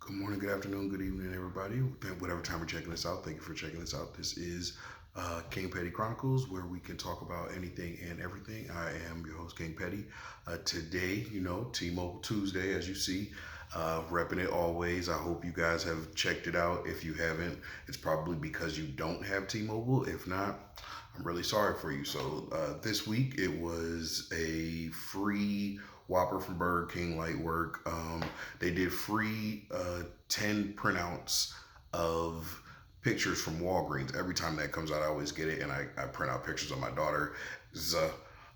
Good morning, good afternoon, good evening, everybody. Whatever time you're checking this out, thank you for checking this out. This is King Petty Chronicles, where we can talk about anything and everything. I am your host, King Petty. Today, T-Mobile Tuesday, as you see, repping it always. I hope you guys have checked it out. If you haven't, it's probably because you don't have T-Mobile. If not, I'm really sorry for you. So this week it was a free Whopper from Burger King light work. They did free 10 printouts of pictures from Walgreens. Every time that comes out, I always get it, and I print out pictures of my daughter,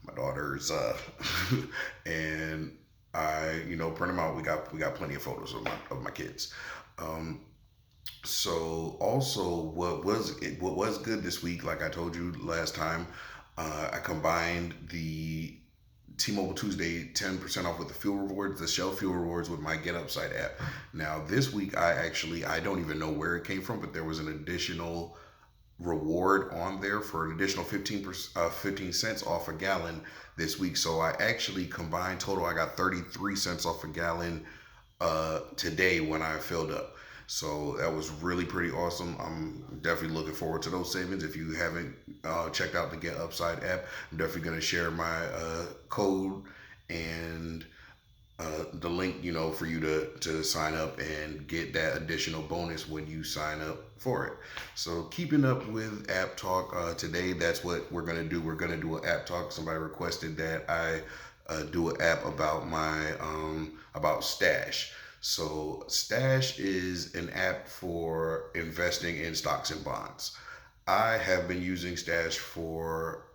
my daughter's, and I print them out. We got plenty of photos of my kids. Um, so also, what was good this week? Like I told you last time, I combined the T-Mobile Tuesday 10% off with the fuel rewards, the Shell fuel rewards with my Get Upside app. Now this week I don't even know where it came from, but there was an additional reward on there for an additional 15 cents off a gallon this week. So I actually combined total. I got 33 cents off a gallon today when I filled up. So that was really pretty awesome. I'm definitely looking forward to those savings. If you haven't checked out the Get Upside app, I'm definitely going to share my code and the link, for you to sign up and get that additional bonus when you sign up for it. So keeping up with app talk today, that's what we're gonna do. We're gonna do an app talk. Somebody requested that I do an app about my about Stash. So Stash is an app for investing in stocks and bonds. I have been using Stash for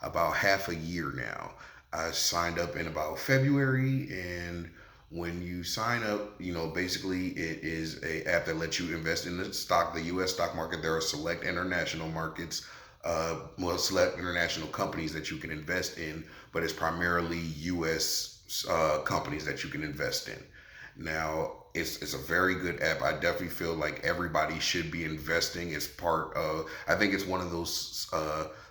about half a year now. I signed up in about February, and when you sign up, basically it is a app that lets you invest in the U.S. stock market. There are select international markets, select international companies that you can invest in, but it's primarily U.S. Companies that you can invest in. Now, it's a very good app. I definitely feel like everybody should be investing. It's part of. I think it's one of those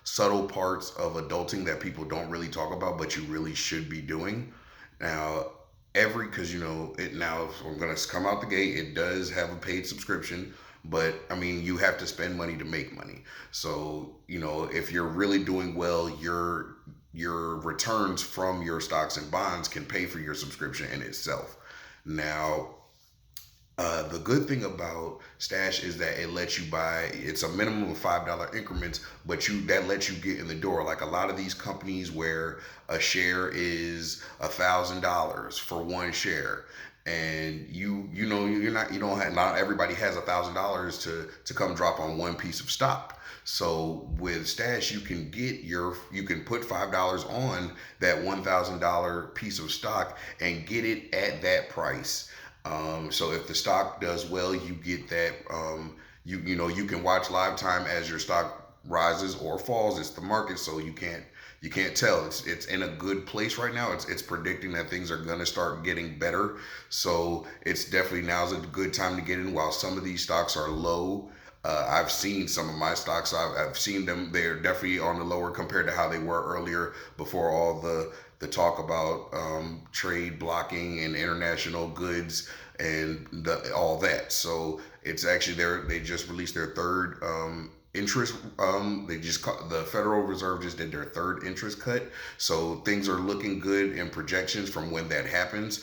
subtle parts of adulting that people don't really talk about, but you really should be doing. Now, because it now, so I'm gonna come out the gate. It does have a paid subscription, but I mean, you have to spend money to make money. So if you're really doing well, your returns from your stocks and bonds can pay for your subscription in itself. Now, the good thing about Stash is that it lets you buy. It's a minimum of $5 increments, but that lets you get in the door. Like a lot of these companies, where a share is $1,000 for one share, and not everybody has $1,000 to come drop on one piece of stock. So with Stash, you can put $5 on that $1,000 piece of stock and get it at that price. So if the stock does well, you get that. You can watch live time as your stock rises or falls. It's the market, so you can't tell. It's in a good place right now. It's predicting that things are gonna start getting better. So it's definitely now's a good time to get in while some of these stocks are low. I've seen some of my stocks. I've seen them. They're definitely on the lower compared to how they were earlier before all the talk about trade blocking and international goods and all that. So it's actually they just released their third interest. The Federal Reserve just did their third interest cut. So things are looking good in projections from when that happens,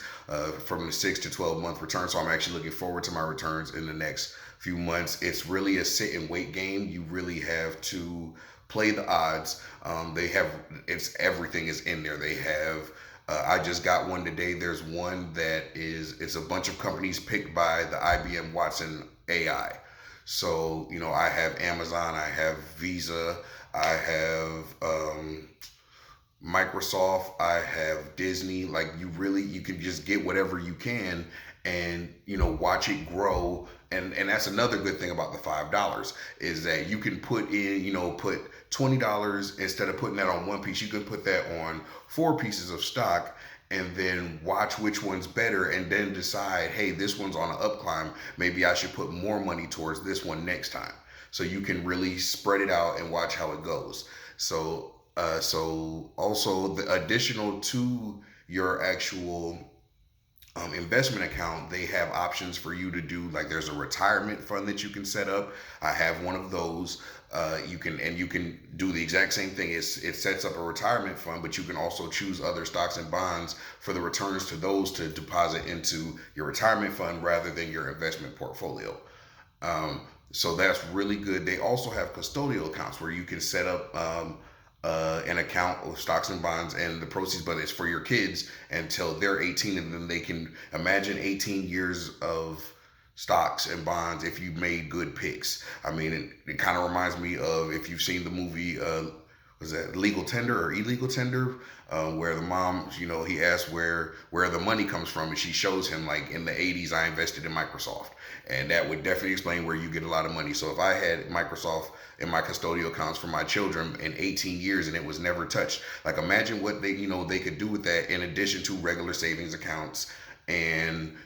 from the 6 to 12 month return. So I'm actually looking forward to my returns in the next few months. It's really a sit and wait game. You really have to play the odds. Everything is in there. They have. I just got one today. There's one that it's a bunch of companies picked by the IBM Watson AI. So I have Amazon, I have Visa, I have Microsoft, I have Disney. Like you can just get whatever you can, and watch it grow. And that's another good thing about the $5 is that you can put $20 instead of putting that on one piece. You can put that on four pieces of stock, and then watch which one's better, and then decide, hey, this one's on an up climb. Maybe I should put more money towards this one next time. So you can really spread it out and watch how it goes. So also the additional to your actual investment account, they have options for you to do, like there's a retirement fund that you can set up. I have one of those. You can do the exact same thing. It sets up a retirement fund, but you can also choose other stocks and bonds for the returns to those to deposit into your retirement fund rather than your investment portfolio. So that's really good. They also have custodial accounts where you can set up an account of stocks and bonds and the proceeds, but it's for your kids until they're 18, and then they can imagine 18 years of stocks and bonds if you made good picks. I mean, it kind of reminds me of, if you've seen the movie, was that Legal Tender or Illegal Tender, where the mom, he asks where the money comes from, and she shows him, like, in the 80s I invested in Microsoft, and that would definitely explain where you get a lot of money. So if I had Microsoft in my custodial accounts for my children in 18 years and it was never touched, like, imagine what they could do with that, in addition to regular savings accounts and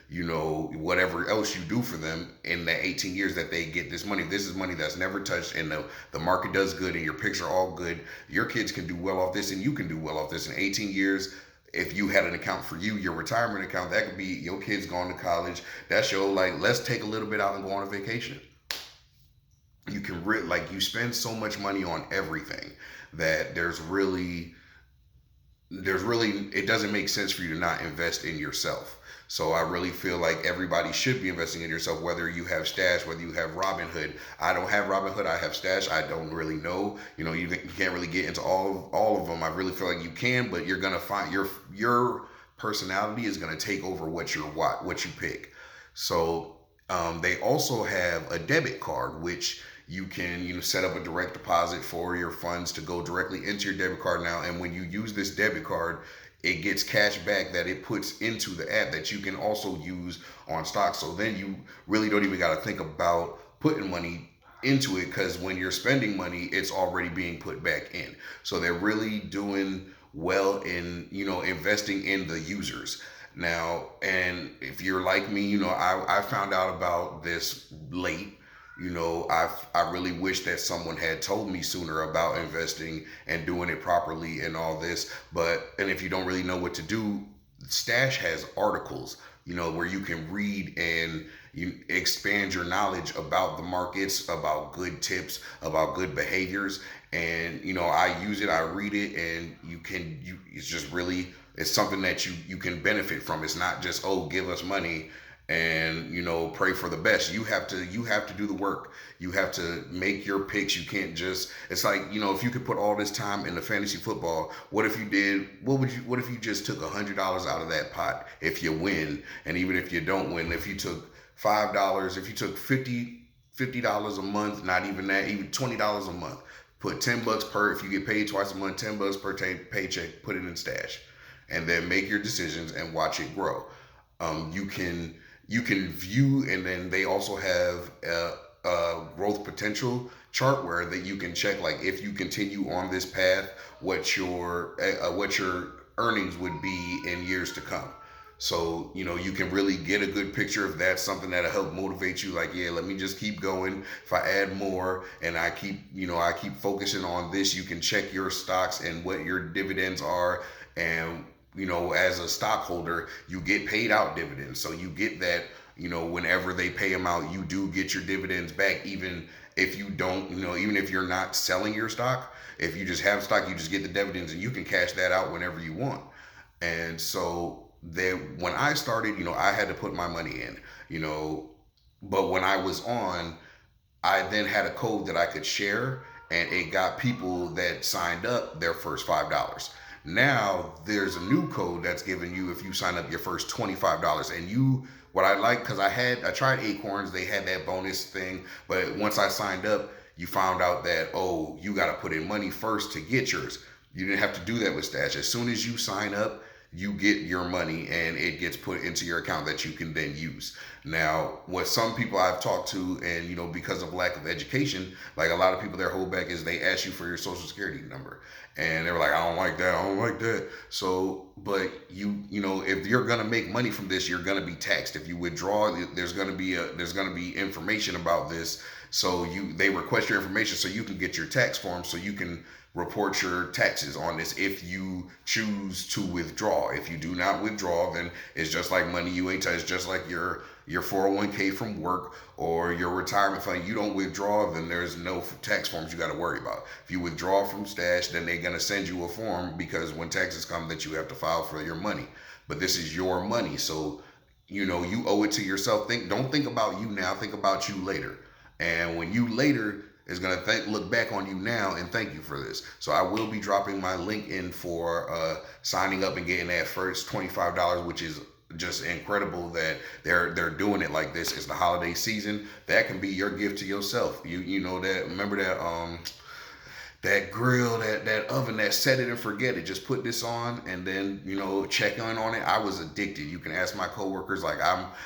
whatever else you do for them in that 18 years that they get this money. This is money that's never touched, and the market does good and your picks are all good. Your kids can do well off this, and you can do well off this in 18 years. If you had an account for you, your retirement account, that could be your kids going to college. That's your, like, let's take a little bit out and go on a vacation. You can you spend so much money on everything that there's really it doesn't make sense for you to not invest in yourself. So I really feel like everybody should be investing in yourself, whether you have Stash, whether you have Robinhood. I don't have Robinhood, I have Stash. I don't really know. You can't really get into all of them. I really feel like you can, but you're gonna find your personality is gonna take over what you pick. So they also have a debit card, which you can set up a direct deposit for your funds to go directly into your debit card now. And when you use this debit card, it gets cash back that it puts into the app that you can also use on stocks. So then you really don't even got to think about putting money into it, because when you're spending money, it's already being put back in. So they're really doing well in investing in the users. Now, and if you're like me, I found out about this late. I really wish that someone had told me sooner about investing and doing it properly and all this. And if you don't really know what to do, Stash has articles, where you can read and you expand your knowledge about the markets, about good tips, about good behaviors. And, I use it, I read it, and it's just really, it's something that you can benefit from. It's not just, oh, give us money and pray for the best. You have to do the work. You have to make your picks. You can't just, it's like, if you could put all this time into fantasy football, what if you just took $100 out of that pot if you win? And even if you don't win, if you took $5, if you took $50 a month, not even that, even $20 a month, put $10 per, if you get paid twice a month, $10 per paycheck, put it in Stash, and then make your decisions and watch it grow. You can view, and then they also have a growth potential chart where that you can check, like, if you continue on this path, what your earnings would be in years to come. So you can really get a good picture if that's something that'll help motivate you. Like, yeah, let me just keep going. If I add more and I keep focusing on this, you can check your stocks and what your dividends are. And as a stockholder, you get paid out dividends. So you get that, whenever they pay them out, you do get your dividends back, even if you don't, even if you're not selling your stock. If you just have stock, you just get the dividends and you can cash that out whenever you want. And so when I started, I had to put my money in, but when I was on, I then had a code that I could share, and it got people that signed up their first $5. Now there's a new code that's given you if you sign up your first $25. And what I like, because I tried Acorns, they had that bonus thing, but once I signed up, you found out that, oh, you got to put in money first to get yours. You didn't have to do that with Stash. As soon as you sign up, you get your money and it gets put into your account that you can then use. Now, what some people I've talked to, and because of lack of education, like a lot of people, their holdback is they ask you for your social security number, and they were like, I don't like that. So, but if you're gonna make money from this, you're gonna be taxed. If you withdraw, there's gonna be information about this. So they request your information so you can get your tax form, so you can report your taxes on this if you choose to withdraw. If you do not withdraw, then it's just like money you ain't touched. It's just like your 401k from work or your retirement fund. You don't withdraw, then there's no tax forms you got to worry about. If you withdraw from stash, then they're going to send you a form, because when taxes come, that you have to file for your money. But this is your money, so you owe it to yourself. Don't think about you now, think about you later. And when you later is going to look back on you now and thank you for this. So I will be dropping my link in for signing up and getting that first $25, which is just incredible that they're doing it like this. It's the holiday season. That can be your gift to yourself. You know that. Remember that grill, that oven, that set it and forget it. Just put this on and then check on it. I was addicted. You can ask my coworkers. Like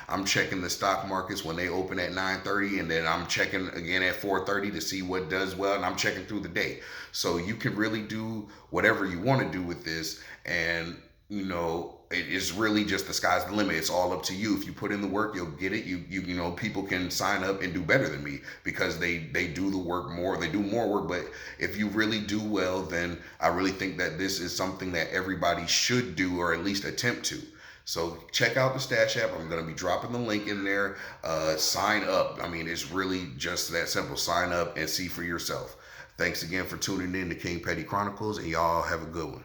I'm checking the stock markets when they open at 9:30, and then I'm checking again at 4:30 to see what does well, and I'm checking through the day. So you can really do whatever you want to do with this, and it is really just the sky's the limit. It's all up to you. If you put in the work, you'll get it. People can sign up and do better than me because they do the work more. They do more work. But if you really do well, then I really think that this is something that everybody should do, or at least attempt to. So check out the Stash app. I'm going to be dropping the link in there. Sign up. I mean, it's really just that simple. Sign up and see for yourself. Thanks again for tuning in to King Petty Chronicles, and y'all have a good one.